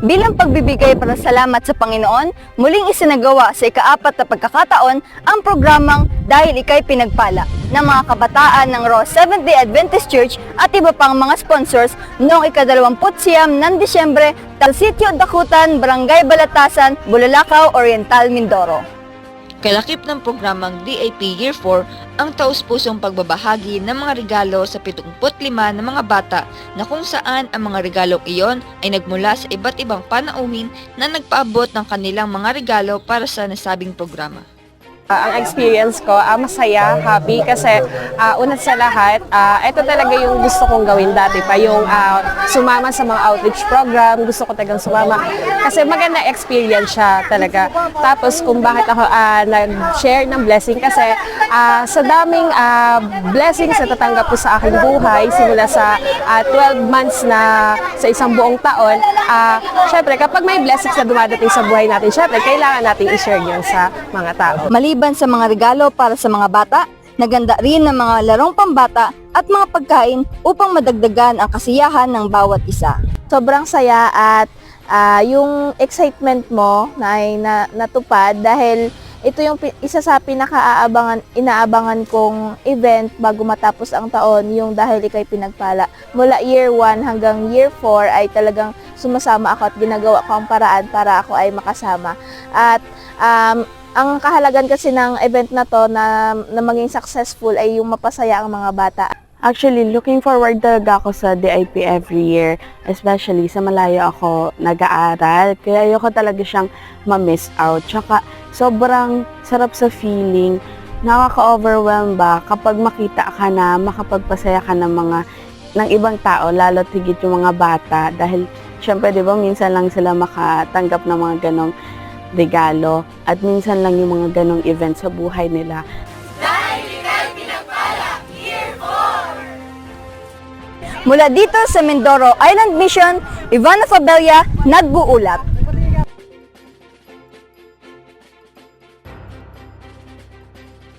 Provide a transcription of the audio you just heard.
Bilang pagbibigay para salamat sa Panginoon, muling isinagawa sa ika-4 na pagkakataon ang programang Dahil Ika'y Pinagpala ng mga kabataan ng Ross Seventh-day Adventist Church at iba pang mga sponsors noong ika-29 ng Disyembre, Sitio Dakutan, Barangay Balatasan, Bulalakaw, Oriental, Mindoro. Kalakip ng programang DIP Year 4 ang taus-pusong pagbabahagi ng mga regalo sa 75 na mga bata na kung saan ang mga regalong iyon ay nagmula sa iba't ibang panauhin na nagpaabot ng kanilang mga regalo para sa nasabing programa. Ang experience ko, masaya, happy kasi una sa lahat, ito talaga yung gusto kong gawin dati pa, yung sumama sa mga outreach program, gusto ko talagang sumama kasi maganda experience siya talaga. Tapos kung bakit ako nag-share ng blessing kasi sa daming blessings na tatanggap ko sa aking buhay, simula sa 12 months na sa isang buong taon, syempre kapag may blessings na dumadating sa buhay natin, syempre kailangan natin i-share yun sa mga tao. Maliban sa mga regalo para sa mga bata, naganda rin ng mga larong pambata at mga pagkain upang madagdagan ang kasiyahan ng bawat isa. Sobrang saya at yung excitement mo na ay natupad dahil ito yung isa sa inaabangan kong event bago matapos ang taon, yung Dahil Ika'y Pinagpala. Mula year 1 hanggang year 4 ay talagang sumasama ako at ginagawa ko ang paraan para ako ay makasama. At ang kahalagan kasi ng event na to na maging successful ay yung mapasaya ang mga bata. Actually, looking forward talaga ako sa DIP every year, especially sa malayo ako nag-aaral. Kaya ayoko talaga siyang ma-miss out. Tsaka sobrang sarap sa feeling, nakaka-overwhelm ba kapag makita ka na makapagpasaya ka ng ibang tao, lalo tigit yung mga bata. Dahil syempre, di ba, minsan lang sila makatanggap ng mga ganong regalo at minsan lang yung mga ganong event sa buhay nila. Mula dito sa Mindoro Island Mission, Ivana Fabella, nagbuulat.